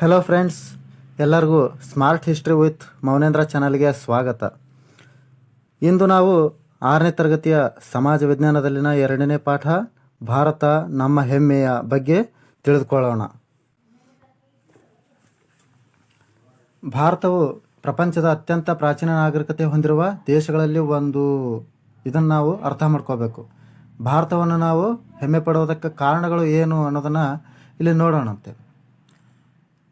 Hello friends, ಎಲ್ಲರಿಗೂ smart history with ಮೌನೇಂದ್ರ ಚಾನಲ್ಗೆ ಸ್ವಾಗತ. ಇಂದು ನಾವು 6ನೇ ತರಗತಿಯ ಸಮಾಜ ವಿಜ್ಞಾನದಲ್ಲಿನ 2ನೇ ಪಾಠ ಭಾರತ ನಮ್ಮ ಹೆಮ್ಮೆಯ ಬಗ್ಗೆ ತಿಳಿದುಕೊಳ್ಳೋಣ. ಭಾರತವು ಪ್ರಪಂಚದ ಅತ್ಯಂತ ಪ್ರಾಚೀನ ನಾಗರಿಕತೆ ಹೊಂದಿರುವ ದೇಶಗಳಲ್ಲಿ ಒಂದು. ಇದನ್ನು ನಾವು ಅರ್ಥ ಮಾಡ್ಕೋಬೇಕು. ಭಾರತವನ್ನು ನಾವು ಹೆಮ್ಮೆ ಪಡುವುದಕ್ಕೆ ಕಾರಣಗಳು ಏನು ಅನ್ನೋದನ್ನು ಇಲ್ಲಿ ನೋಡೋಣಂತೆ.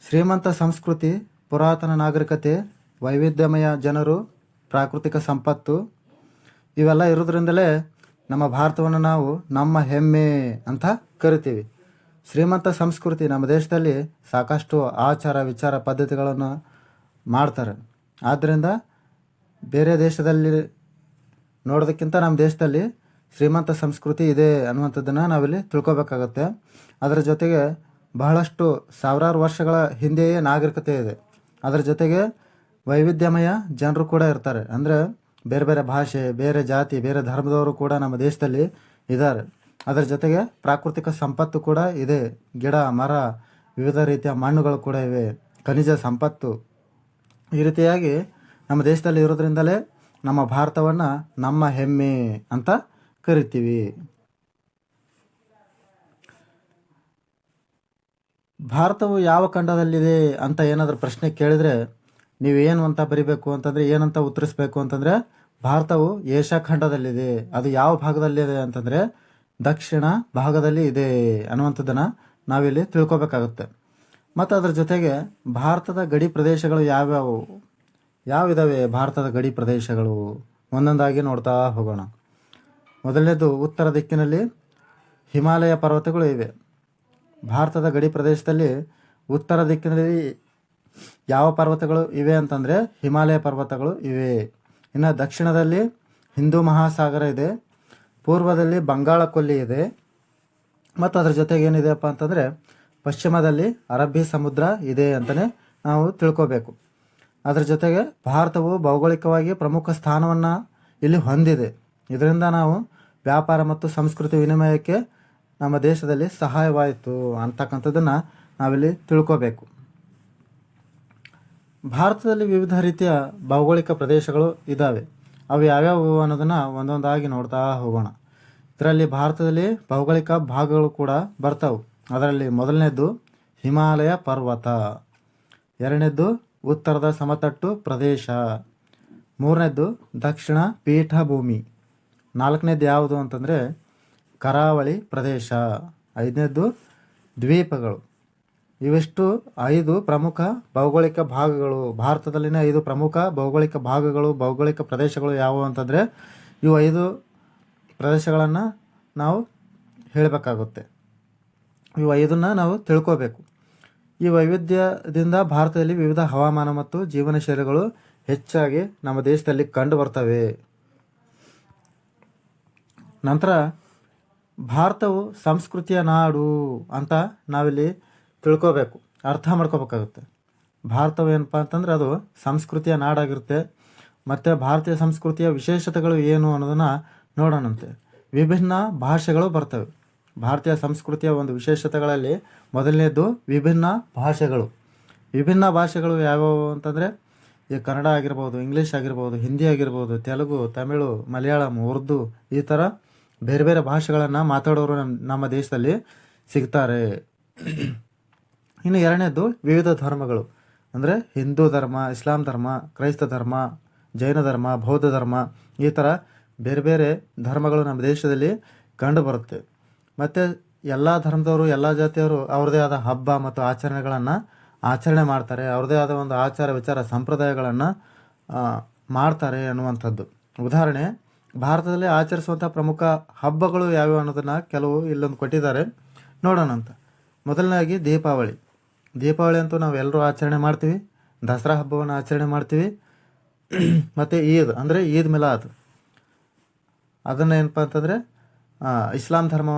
ಶ್ರೀಮಂತ ಸಂಸ್ಕೃತಿ, ಪುರಾತನ ನಾಗರಿಕತೆ, ವೈವಿಧ್ಯಮಯ ಜನರು, ಪ್ರಾಕೃತಿಕ ಸಂಪತ್ತು ಇವೆಲ್ಲ ಇರೋದ್ರಿಂದಲೇ ನಮ್ಮ ಭಾರತವನ್ನು ನಾವು ನಮ್ಮ ಹೆಮ್ಮೆ ಅಂತ ಕರಿತೀವಿ. ಶ್ರೀಮಂತ ಸಂಸ್ಕೃತಿ, ನಮ್ಮ ದೇಶದಲ್ಲಿ ಸಾಕಷ್ಟು ಆಚಾರ ವಿಚಾರ ಪದ್ಧತಿಗಳನ್ನು ಮಾಡ್ತಾರೆ. ಆದ್ದರಿಂದ ಬೇರೆ ದೇಶದಲ್ಲಿ ನೋಡೋದಕ್ಕಿಂತ ನಮ್ಮ ದೇಶದಲ್ಲಿ ಶ್ರೀಮಂತ ಸಂಸ್ಕೃತಿ ಇದೆ ಅನ್ನುವಂಥದ್ದನ್ನು ನಾವಿಲ್ಲಿ ತಿಳ್ಕೊಬೇಕಾಗತ್ತೆ. ಅದರ ಜೊತೆಗೆ ಬಹಳಷ್ಟು ಸಾವಿರಾರು ವರ್ಷಗಳ ಹಿಂದೆಯೇ ನಾಗರಿಕತೆ ಇದೆ. ಅದರ ಜೊತೆಗೆ ವೈವಿಧ್ಯಮಯ ಜನರು ಕೂಡ ಇರ್ತಾರೆ. ಅಂದರೆ ಬೇರೆ ಬೇರೆ ಭಾಷೆ, ಬೇರೆ ಜಾತಿ, ಬೇರೆ ಧರ್ಮದವರು ಕೂಡ ನಮ್ಮ ದೇಶದಲ್ಲಿ ಇದ್ದಾರೆ. ಅದರ ಜೊತೆಗೆ ಪ್ರಾಕೃತಿಕ ಸಂಪತ್ತು ಕೂಡ ಇದೆ. ಗಿಡ ಮರ, ವಿವಿಧ ರೀತಿಯ ಮಣ್ಣುಗಳು ಕೂಡ ಇವೆ, ಖನಿಜ ಸಂಪತ್ತು. ಈ ರೀತಿಯಾಗಿ ನಮ್ಮ ದೇಶದಲ್ಲಿ ಇರೋದ್ರಿಂದಲೇ ನಮ್ಮ ಭಾರತವನ್ನು ನಮ್ಮ ಹೆಮ್ಮೆ ಅಂತ ಕರಿತೀವಿ. ಭಾರತವು ಯಾವ ಖಂಡದಲ್ಲಿದೆ ಅಂತ ಏನಾದರೂ ಪ್ರಶ್ನೆ ಕೇಳಿದರೆ ನೀವೇನು ಅಂತ ಬರಿಬೇಕು ಅಂತಂದರೆ, ಏನಂತ ಉತ್ತರಿಸಬೇಕು ಅಂತಂದರೆ, ಭಾರತವು ಏಷ್ಯಾ ಖಂಡದಲ್ಲಿದೆ. ಅದು ಯಾವ ಭಾಗದಲ್ಲಿದೆ ಅಂತಂದರೆ ದಕ್ಷಿಣ ಭಾಗದಲ್ಲಿ ಇದೆ ಅನ್ನುವಂಥದ್ದನ್ನು ನಾವಿಲ್ಲಿ ತಿಳ್ಕೊಬೇಕಾಗುತ್ತೆ. ಮತ್ತು ಅದರ ಜೊತೆಗೆ ಭಾರತದ ಗಡಿ ಪ್ರದೇಶಗಳು ಯಾವಿದಾವೆ ಭಾರತದ ಗಡಿ ಪ್ರದೇಶಗಳು ಒಂದೊಂದಾಗಿ ನೋಡ್ತಾ ಹೋಗೋಣ. ಮೊದಲನೇದು, ಉತ್ತರ ದಿಕ್ಕಿನಲ್ಲಿ ಹಿಮಾಲಯ ಪರ್ವತಗಳು ಇವೆ. ಭಾರತದ ಗಡಿ ಪ್ರದೇಶದಲ್ಲಿ ಉತ್ತರ ದಿಕ್ಕಿನಲ್ಲಿ ಯಾವ ಪರ್ವತಗಳು ಇವೆ ಅಂತಂದರೆ ಹಿಮಾಲಯ ಪರ್ವತಗಳು ಇವೆ. ಇನ್ನು ದಕ್ಷಿಣದಲ್ಲಿ ಹಿಂದೂ ಮಹಾಸಾಗರ ಇದೆ, ಪೂರ್ವದಲ್ಲಿ ಬಂಗಾಳ ಕೊಲ್ಲಿ ಇದೆ, ಮತ್ತು ಅದರ ಜೊತೆಗೆ ಏನಿದೆಯಪ್ಪ ಅಂತಂದರೆ ಪಶ್ಚಿಮದಲ್ಲಿ ಅರಬ್ಬಿ ಸಮುದ್ರ ಇದೆ ಅಂತಲೇ ನಾವು ತಿಳ್ಕೋಬೇಕು. ಅದರ ಜೊತೆಗೆ ಭಾರತವು ಭೌಗೋಳಿಕವಾಗಿ ಪ್ರಮುಖ ಸ್ಥಾನವನ್ನು ಇಲ್ಲಿ ಹೊಂದಿದೆ. ಇದರಿಂದ ನಾವು ವ್ಯಾಪಾರ ಮತ್ತು ಸಂಸ್ಕೃತಿ ವಿನಿಮಯಕ್ಕೆ ನಮ್ಮ ದೇಶದಲ್ಲಿ ಸಹಾಯವಾಯಿತು ಅಂತಕ್ಕಂಥದ್ದನ್ನು ನಾವಿಲ್ಲಿ ತಿಳ್ಕೋಬೇಕು. ಭಾರತದಲ್ಲಿ ವಿವಿಧ ರೀತಿಯ ಭೌಗೋಳಿಕ ಪ್ರದೇಶಗಳು ಇದ್ದಾವೆ. ಅವು ಯಾವ್ಯಾವು ಅನ್ನೋದನ್ನು ಒಂದೊಂದಾಗಿ ನೋಡ್ತಾ ಹೋಗೋಣ. ಇದರಲ್ಲಿ ಭಾರತದಲ್ಲಿ ಭೌಗೋಳಿಕ ಭಾಗಗಳು ಕೂಡ ಬರ್ತಾವೆ. ಅದರಲ್ಲಿ ಮೊದಲನೇದು ಹಿಮಾಲಯ ಪರ್ವತ, ಎರಡನೇದು ಉತ್ತರದ ಸಮತಟ್ಟು ಪ್ರದೇಶ, ಮೂರನೇದು ದಕ್ಷಿಣ ಪೀಠಭೂಮಿ, ನಾಲ್ಕನೇದು ಯಾವುದು ಅಂತಂದರೆ ಕರಾವಳಿ ಪ್ರದೇಶ, ಐದನೇದು ದ್ವೀಪಗಳು. ಇವಿಷ್ಟು 5 ಪ್ರಮುಖ ಭೌಗೋಳಿಕ ಭಾಗಗಳು. ಭಾರತದಲ್ಲಿನ 5 ಪ್ರಮುಖ ಭೌಗೋಳಿಕ ಭಾಗಗಳು, ಭೌಗೋಳಿಕ ಪ್ರದೇಶಗಳು ಯಾವುವು ಅಂತಂದರೆ ಇವು 5 ಪ್ರದೇಶಗಳನ್ನು ನಾವು ಹೇಳಬೇಕಾಗುತ್ತೆ. ಇವು 5ನ್ನು ನಾವು ತಿಳ್ಕೋಬೇಕು. ಈ ವೈವಿಧ್ಯದಿಂದ ಭಾರತದಲ್ಲಿ ವಿವಿಧ ಹವಾಮಾನ ಮತ್ತು ಜೀವನ ಶೈಲಿಗಳು ಹೆಚ್ಚಾಗಿ ನಮ್ಮ ದೇಶದಲ್ಲಿ ಕಂಡು ಬರ್ತವೆ. ನಂತರ ಭಾರತವು ಸಂಸ್ಕೃತಿಯ ನಾಡು ಅಂತ ನಾವಿಲ್ಲಿ ತಿಳ್ಕೋಬೇಕು, ಅರ್ಥ ಮಾಡ್ಕೋಬೇಕಾಗುತ್ತೆ. ಭಾರತವು ಏನಪ್ಪ ಅಂತಂದರೆ ಅದು ಸಂಸ್ಕೃತಿಯ ನಾಡಾಗಿರುತ್ತೆ. ಮತ್ತು ಭಾರತೀಯ ಸಂಸ್ಕೃತಿಯ ವಿಶೇಷತೆಗಳು ಏನು ಅನ್ನೋದನ್ನು ನೋಡೋಣಂತೆ. ವಿಭಿನ್ನ ಭಾಷೆಗಳು ಬರ್ತವೆ. ಭಾರತೀಯ ಸಂಸ್ಕೃತಿಯ ಒಂದು ವಿಶೇಷತೆಗಳಲ್ಲಿ ಮೊದಲನೇದು ವಿಭಿನ್ನ ಭಾಷೆಗಳು. ವಿಭಿನ್ನ ಭಾಷೆಗಳು ಯಾವ್ಯಾವು ಅಂತಂದರೆ ಈ ಕನ್ನಡ ಆಗಿರ್ಬೋದು, ಇಂಗ್ಲೀಷ್ ಆಗಿರ್ಬೋದು, ಹಿಂದಿ ಆಗಿರ್ಬೋದು, ತೆಲುಗು, ತಮಿಳು, ಮಲಯಾಳಂ, ಉರ್ದು, ಈ ಥರ ಬೇರೆ ಬೇರೆ ಭಾಷೆಗಳನ್ನು ಮಾತಾಡೋರು ನಮ್ಮ ದೇಶದಲ್ಲಿ ಸಿಗ್ತಾರೆ. ಇನ್ನು ಎರಡನೇದು ವಿವಿಧ ಧರ್ಮಗಳು. ಅಂದರೆ ಹಿಂದೂ ಧರ್ಮ, ಇಸ್ಲಾಂ ಧರ್ಮ, ಕ್ರೈಸ್ತ ಧರ್ಮ, ಜೈನ ಧರ್ಮ, ಬೌದ್ಧ ಧರ್ಮ, ಈ ಥರ ಬೇರೆ ಬೇರೆ ಧರ್ಮಗಳು ನಮ್ಮ ದೇಶದಲ್ಲಿ ಕಂಡು ಬರುತ್ತೆ. ಮತ್ತು ಎಲ್ಲ ಧರ್ಮದವರು, ಎಲ್ಲ ಜಾತಿಯವರು ಅವ್ರದ್ದೇ ಆದ ಹಬ್ಬ ಮತ್ತು ಆಚರಣೆಗಳನ್ನು ಆಚರಣೆ ಮಾಡ್ತಾರೆ. ಅವ್ರದ್ದೇ ಆದ ಒಂದು ಆಚಾರ ವಿಚಾರ ಸಂಪ್ರದಾಯಗಳನ್ನು ಮಾಡ್ತಾರೆ ಅನ್ನುವಂಥದ್ದು. ಉದಾಹರಣೆ, ಭಾರತದಲ್ಲಿ ಆಚರಿಸುವಂಥ ಪ್ರಮುಖ ಹಬ್ಬಗಳು ಯಾವ್ಯಾವು ಅನ್ನೋದನ್ನು ಕೆಲವು ಇಲ್ಲೊಂದು ಕೊಟ್ಟಿದ್ದಾರೆ, ನೋಡೋಣಂತ. ಮೊದಲನೇದಾಗಿ ದೀಪಾವಳಿ. ದೀಪಾವಳಿ ಅಂತೂ ನಾವು ಎಲ್ಲರೂ ಆಚರಣೆ ಮಾಡ್ತೀವಿ. ದಸರಾ ಹಬ್ಬವನ್ನು ಆಚರಣೆ ಮಾಡ್ತೀವಿ. ಮತ್ತು ಈದ್ ಅಂದರೆ ಈದ್ ಮಿಲಾದ್, ಅದನ್ನು ಏನಪ್ಪ ಅಂತಂದರೆ ಇಸ್ಲಾಂ ಧರ್ಮ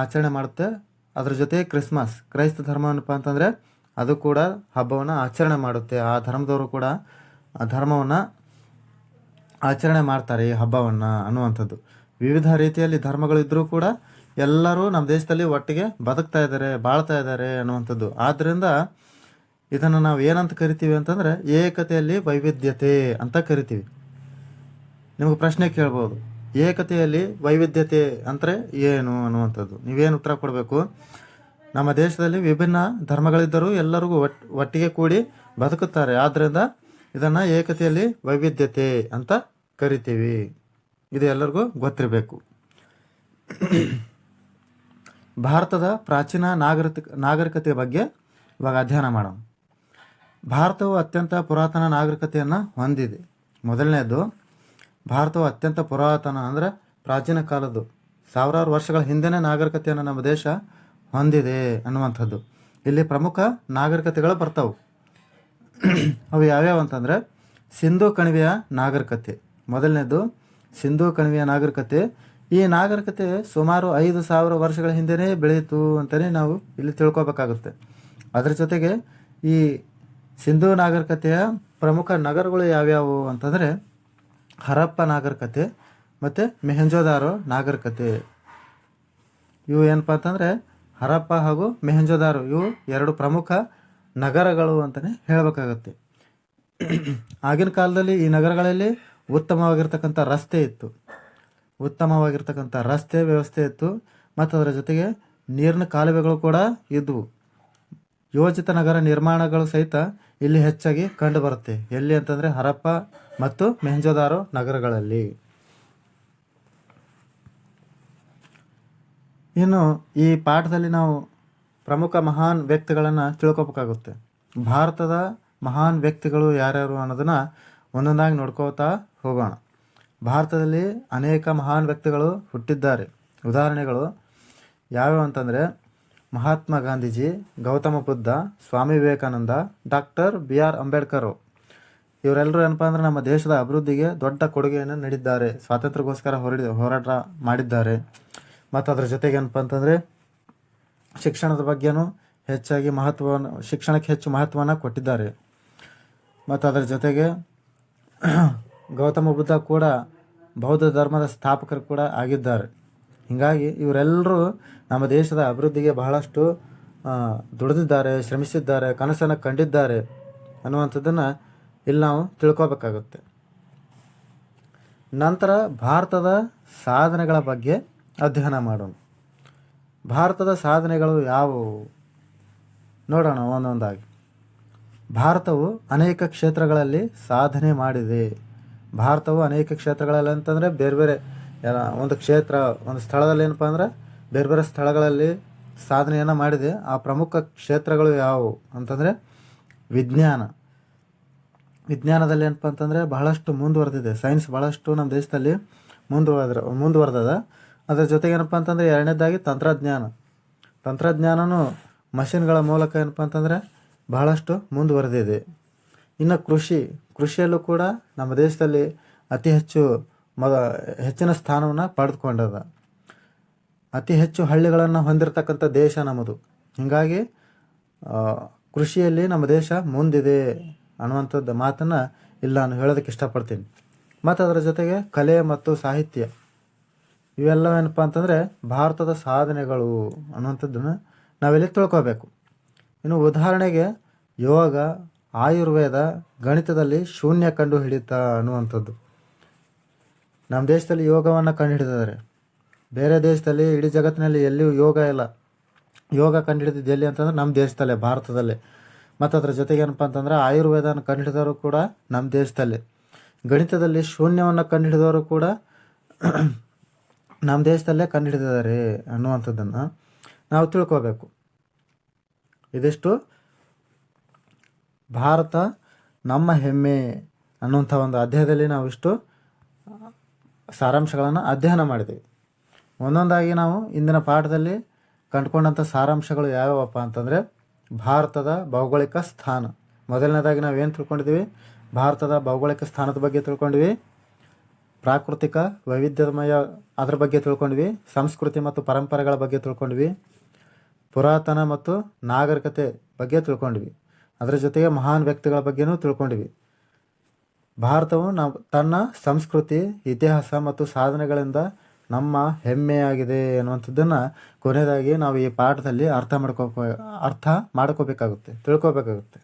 ಆಚರಣೆ ಮಾಡುತ್ತೆ. ಅದ್ರ ಜೊತೆ ಕ್ರಿಸ್ಮಸ್, ಕ್ರೈಸ್ತ ಧರ್ಮ ಏನಪ್ಪ ಅಂತಂದರೆ ಅದು ಕೂಡ ಹಬ್ಬವನ್ನು ಆಚರಣೆ ಮಾಡುತ್ತೆ. ಆ ಧರ್ಮದವರು ಕೂಡ ಆ ಧರ್ಮವನ್ನು ಆಚರಣೆ ಮಾಡ್ತಾರೆ, ಈ ಹಬ್ಬವನ್ನು ಅನ್ನುವಂಥದ್ದು. ವಿವಿಧ ರೀತಿಯಲ್ಲಿ ಧರ್ಮಗಳಿದ್ದರೂ ಕೂಡ ಎಲ್ಲರೂ ನಮ್ಮ ದೇಶದಲ್ಲಿ ಒಟ್ಟಿಗೆ ಬದುಕ್ತಾ ಇದ್ದಾರೆ, ಬಾಳ್ತಾ ಇದ್ದಾರೆ ಅನ್ನುವಂಥದ್ದು. ಆದ್ದರಿಂದ ಇದನ್ನು ನಾವು ಏನಂತ ಕರಿತೀವಿ ಅಂತಂದರೆ ಏಕತೆಯಲ್ಲಿ ವೈವಿಧ್ಯತೆ ಅಂತ ಕರಿತೀವಿ. ನಿಮಗೆ ಪ್ರಶ್ನೆ ಕೇಳ್ಬೋದು, ಏಕತೆಯಲ್ಲಿ ವೈವಿಧ್ಯತೆ ಅಂದರೆ ಏನು ಅನ್ನುವಂಥದ್ದು. ನೀವೇನು ಉತ್ತರ ಕೊಡಬೇಕು? ನಮ್ಮ ದೇಶದಲ್ಲಿ ವಿಭಿನ್ನ ಧರ್ಮಗಳಿದ್ದರೂ ಎಲ್ಲರಿಗೂ ಒಟ್ಟಿಗೆ ಕೂಡಿ ಬದುಕುತ್ತಾರೆ, ಆದ್ದರಿಂದ ಇದನ್ನು ಏಕತೆಯಲ್ಲಿ ವೈವಿಧ್ಯತೆ ಅಂತ ಕರಿತೀವಿ. ಇದು ಎಲ್ಲರಿಗೂ ಗೊತ್ತಿರಬೇಕು. ಭಾರತದ ಪ್ರಾಚೀನ ನಾಗರಿಕತೆಯ ಬಗ್ಗೆ ಇವಾಗ ಅಧ್ಯಯನ ಮಾಡೋಣ. ಭಾರತವು ಅತ್ಯಂತ ಪುರಾತನ ನಾಗರಿಕತೆಯನ್ನು ಹೊಂದಿದೆ. ಮೊದಲನೇದು, ಭಾರತವು ಅತ್ಯಂತ ಪುರಾತನ ಅಂದರೆ ಪ್ರಾಚೀನ ಕಾಲದ್ದು, ಸಾವಿರಾರು ವರ್ಷಗಳ ಹಿಂದೆನೇ ನಾಗರಿಕತೆಯನ್ನು ನಮ್ಮ ದೇಶ ಹೊಂದಿದೆ ಅನ್ನುವಂಥದ್ದು. ಇಲ್ಲಿ ಪ್ರಮುಖ ನಾಗರಿಕತೆಗಳು ಬರ್ತಾವೆ. ಅವು ಯಾವ್ಯಾವ ಅಂತಂದರೆ ಸಿಂಧೂ ಕಣಿವೆಯ ನಾಗರಿಕತೆ. ಮೊದಲನೇದು ಸಿಂಧೂ ಕಣಿವೆಯ ನಾಗರಿಕತೆ. ಈ ನಾಗರಿಕತೆ ಸುಮಾರು 5,000 ವರ್ಷಗಳ ಹಿಂದೆಯೇ ಬೆಳೆಯಿತು ಅಂತಲೇ ನಾವು ಇಲ್ಲಿ ತಿಳ್ಕೊಬೇಕಾಗುತ್ತೆ. ಅದರ ಜೊತೆಗೆ ಈ ಸಿಂಧೂ ನಾಗರಿಕತೆಯ ಪ್ರಮುಖ ನಗರಗಳು ಯಾವ್ಯಾವು ಅಂತಂದರೆ ಹರಪ್ಪ ನಾಗರಿಕತೆ ಮತ್ತು ಮೆಹೆಂಜೋದಾರೋ ನಾಗರಿಕತೆ. ಇವು ಏನಪ್ಪ ಅಂತಂದರೆ ಹರಪ್ಪ ಹಾಗೂ ಮೆಹೆಂಜೋದಾರೋ ಇವು ಎರಡು ಪ್ರಮುಖ ನಗರಗಳು ಅಂತಲೇ ಹೇಳಬೇಕಾಗತ್ತೆ. ಆಗಿನ ಕಾಲದಲ್ಲಿ ಈ ನಗರಗಳಲ್ಲಿ ಉತ್ತಮವಾಗಿರ್ತಕ್ಕಂಥ ರಸ್ತೆ ವ್ಯವಸ್ಥೆ ಇತ್ತು ಮತ್ತು ಅದರ ಜೊತೆಗೆ ನೀರಿನ ಕಾಲುವೆಗಳು ಕೂಡ ಇದ್ದವು. ಯೋಜಿತ ನಗರ ನಿರ್ಮಾಣಗಳು ಸಹಿತ ಇಲ್ಲಿ ಹೆಚ್ಚಾಗಿ ಕಂಡು ಬರುತ್ತೆ. ಎಲ್ಲಿ ಅಂತಂದರೆ ಹರಪ್ಪ ಮತ್ತು ಮೆಹೆಂಜೋದಾರೋ ನಗರಗಳಲ್ಲಿ. ಇನ್ನು ಈ ಪಾಠದಲ್ಲಿ ನಾವು ಪ್ರಮುಖ ಮಹಾನ್ ವ್ಯಕ್ತಿಗಳನ್ನು ತಿಳ್ಕೊಬೇಕಾಗುತ್ತೆ. ಭಾರತದ ಮಹಾನ್ ವ್ಯಕ್ತಿಗಳು ಯಾರ್ಯಾರು ಅನ್ನೋದನ್ನು ಒಂದೊಂದಾಗಿ ನೋಡ್ಕೋತಾ ಹೋಗೋಣ. ಭಾರತದಲ್ಲಿ ಅನೇಕ ಮಹಾನ್ ವ್ಯಕ್ತಿಗಳು ಹುಟ್ಟಿದ್ದಾರೆ. ಉದಾಹರಣೆಗಳು ಯಾವ್ಯಾವ ಅಂತಂದರೆ ಮಹಾತ್ಮ ಗಾಂಧೀಜಿ, ಗೌತಮ ಬುದ್ಧ, ಸ್ವಾಮಿ ವಿವೇಕಾನಂದ, ಡಾಕ್ಟರ್ BR ಅಂಬೇಡ್ಕರ್. ಇವರೆಲ್ಲರೂ ಏನಪ್ಪ ಅಂದರೆ ನಮ್ಮ ದೇಶದ ಅಭಿವೃದ್ಧಿಗೆ ದೊಡ್ಡ ಕೊಡುಗೆಯನ್ನು ನೀಡಿದ್ದಾರೆ. ಸ್ವಾತಂತ್ರ್ಯಕ್ಕೋಸ್ಕರ ಹೋರಾಟ ಮಾಡಿದ್ದಾರೆ. ಮತ್ತು ಅದರ ಜೊತೆಗೆ ಏನಪ್ಪ ಅಂತಂದರೆ ಶಿಕ್ಷಣದ ಬಗ್ಗೆನೂ ಹೆಚ್ಚಾಗಿ ಶಿಕ್ಷಣಕ್ಕೆ ಹೆಚ್ಚು ಮಹತ್ವವನ್ನು ಕೊಟ್ಟಿದ್ದಾರೆ. ಮತ್ತು ಅದರ ಜೊತೆಗೆ ಗೌತಮ ಬುದ್ಧ ಕೂಡ ಬೌದ್ಧ ಧರ್ಮದ ಸ್ಥಾಪಕರು ಕೂಡ ಆಗಿದ್ದಾರೆ. ಹೀಗಾಗಿ ಇವರೆಲ್ಲರೂ ನಮ್ಮ ದೇಶದ ಅಭಿವೃದ್ಧಿಗೆ ಬಹಳಷ್ಟು ದುಡಿದಿದ್ದಾರೆ, ಶ್ರಮಿಸಿದ್ದಾರೆ, ಕನಸನ್ನು ಕಂಡಿದ್ದಾರೆ ಅನ್ನುವಂಥದ್ದನ್ನು ಇಲ್ಲಿ ನಾವು ತಿಳ್ಕೊಬೇಕಾಗುತ್ತೆ. ನಂತರ ಭಾರತದ ಸಾಧನೆಗಳ ಬಗ್ಗೆ ಅಧ್ಯಯನ ಮಾಡೋಣ. ಭಾರತದ ಸಾಧನೆಗಳು ಯಾವುವು ನೋಡೋಣ ಒಂದೊಂದಾಗಿ. ಭಾರತವು ಅನೇಕ ಕ್ಷೇತ್ರಗಳಲ್ಲಿ ಸಾಧನೆ ಮಾಡಿದೆ. ಭಾರತವು ಅನೇಕ ಕ್ಷೇತ್ರಗಳಲ್ಲಿ ಅಂತಂದರೆ ಬೇರೆ ಬೇರೆ ಒಂದು ಸ್ಥಳದಲ್ಲಿ ಏನಪ್ಪ ಅಂದ್ರೆ ಬೇರೆ ಬೇರೆ ಸ್ಥಳಗಳಲ್ಲಿ ಸಾಧನೆಯನ್ನು ಮಾಡಿದೆ. ಆ ಪ್ರಮುಖ ಕ್ಷೇತ್ರಗಳು ಯಾವುವು ಅಂತಂದರೆ ವಿಜ್ಞಾನದಲ್ಲಿ ಏನಪ್ಪ ಅಂತಂದರೆ ಬಹಳಷ್ಟು ಮುಂದುವರೆದಿದೆ. ಸೈನ್ಸ್ ಬಹಳಷ್ಟು ನಮ್ಮ ದೇಶದಲ್ಲಿ ಮುಂದುವರೆದದ. ಅದರ ಜೊತೆಗೆ ಏನಪ್ಪ ಅಂತಂದರೆ ಎರಡನೇದಾಗಿ ತಂತ್ರಜ್ಞಾನನೂ ಮಷಿನ್ಗಳ ಮೂಲಕ ಏನಪ್ಪ ಅಂತಂದರೆ ಬಹಳಷ್ಟು ಮುಂದುವರೆದಿದೆ. ಇನ್ನು ಕೃಷಿಯಲ್ಲೂ ಕೂಡ ನಮ್ಮ ದೇಶದಲ್ಲಿ ಅತಿ ಹೆಚ್ಚಿನ ಸ್ಥಾನವನ್ನು ಪಡೆದುಕೊಂಡದ. ಅತಿ ಹೆಚ್ಚು ಹಳ್ಳಿಗಳನ್ನು ಹೊಂದಿರತಕ್ಕಂಥ ದೇಶ ನಮ್ಮದು. ಹೀಗಾಗಿ ಕೃಷಿಯಲ್ಲಿ ನಮ್ಮ ದೇಶ ಮುಂದಿದೆ ಅನ್ನುವಂಥದ್ದು ಮಾತನ್ನು ಇಲ್ಲ ನಾನು ಹೇಳೋದಕ್ಕೆ ಇಷ್ಟಪಡ್ತೀನಿ. ಮತ್ತು ಅದರ ಜೊತೆಗೆ ಕಲೆ ಮತ್ತು ಸಾಹಿತ್ಯ ಇವೆಲ್ಲವೇನಪ್ಪ ಅಂತಂದರೆ ಭಾರತದ ಸಾಧನೆಗಳು ಅನ್ನುವಂಥದ್ದನ್ನು ನಾವಿಲ್ಲಿ ತಿಳ್ಕೋಬೇಕು. ಇನ್ನು ಉದಾಹರಣೆಗೆ ಯೋಗ, ಆಯುರ್ವೇದ, ಗಣಿತದಲ್ಲಿ ಶೂನ್ಯ ಕಂಡು ಹಿಡಿತ ಅನ್ನುವಂಥದ್ದು. ನಮ್ಮ ದೇಶದಲ್ಲಿ ಯೋಗವನ್ನು ಕಂಡುಹಿಡಿದಿದ್ದಾರೆ. ಬೇರೆ ದೇಶದಲ್ಲಿ ಇಡೀ ಜಗತ್ತಿನಲ್ಲಿ ಎಲ್ಲಿಯೂ ಯೋಗ ಇಲ್ಲ. ಯೋಗ ಕಂಡುಹಿಡಿದಿದ್ದು ಎಲ್ಲಿ ಅಂತಂದ್ರೆ ನಮ್ಮ ದೇಶದಲ್ಲೇ, ಭಾರತದಲ್ಲೇ. ಮತ್ತು ಅದರ ಜೊತೆಗೆ ಏನಪ್ಪ ಅಂತಂದ್ರೆ ಆಯುರ್ವೇದನ ಕಂಡುಹಿಡಿದವರು ಕೂಡ ನಮ್ಮ ದೇಶದಲ್ಲೇ. ಗಣಿತದಲ್ಲಿ ಶೂನ್ಯವನ್ನು ಕಂಡುಹಿಡಿದವರು ಕೂಡ ನಮ್ಮ ದೇಶದಲ್ಲೇ ಕಂಡುಹಿಡಿದಿದ್ದಾರೆ ಅನ್ನುವಂಥದ್ದನ್ನು ನಾವು ತಿಳ್ಕೋಬೇಕು. ಇದಿಷ್ಟು ಭಾರತ ನಮ್ಮ ಹೆಮ್ಮೆ ಅನ್ನುವಂಥ ಒಂದು ಅಧ್ಯಾಯದಲ್ಲಿ ನಾವು ಇಷ್ಟು ಸಾರಾಂಶಗಳನ್ನು ಅಧ್ಯಯನ ಮಾಡಿದ್ದೀವಿ. ಒಂದೊಂದಾಗಿ ನಾವು ಇಂದಿನ ಪಾಠದಲ್ಲಿ ಕಂಡುಕೊಂಡಂಥ ಸಾರಾಂಶಗಳು ಯಾವ್ಯಾವಪ್ಪ ಅಂತಂದರೆ ಭಾರತದ ಭೌಗೋಳಿಕ ಸ್ಥಾನ. ಮೊದಲನೇದಾಗಿ ನಾವು ಏನು ತಿಳ್ಕೊಂಡಿದ್ದೀವಿ? ಭಾರತದ ಭೌಗೋಳಿಕ ಸ್ಥಾನದ ಬಗ್ಗೆ ತಿಳ್ಕೊಂಡಿವಿ. ಪ್ರಾಕೃತಿಕ ವೈವಿಧ್ಯಮಯ ಅದರ ಬಗ್ಗೆ ತಿಳ್ಕೊಂಡ್ವಿ. ಸಂಸ್ಕೃತಿ ಮತ್ತು ಪರಂಪರೆಗಳ ಬಗ್ಗೆ ತಿಳ್ಕೊಂಡ್ವಿ. ಪುರಾತನ ಮತ್ತು ನಾಗರಿಕತೆ ಬಗ್ಗೆ ತಿಳ್ಕೊಂಡ್ವಿ. ಅದರ ಜೊತೆಗೆ ಮಹಾನ್ ವ್ಯಕ್ತಿಗಳ ಬಗ್ಗೆನೂ ತಿಳ್ಕೊಂಡ್ವಿ. ಭಾರತವು ತನ್ನ ಸಂಸ್ಕೃತಿ, ಇತಿಹಾಸ ಮತ್ತು ಸಾಧನೆಗಳಿಂದ ನಮ್ಮ ಹೆಮ್ಮೆಯಾಗಿದೆ ಅನ್ನುವಂಥದ್ದನ್ನು ಕೊನೆಯದಾಗಿ ನಾವು ಈ ಪಾಠದಲ್ಲಿ ಅರ್ಥ ಮಾಡ್ಕೋಬೇಕಾಗುತ್ತೆ, ತಿಳ್ಕೊಬೇಕಾಗುತ್ತೆ.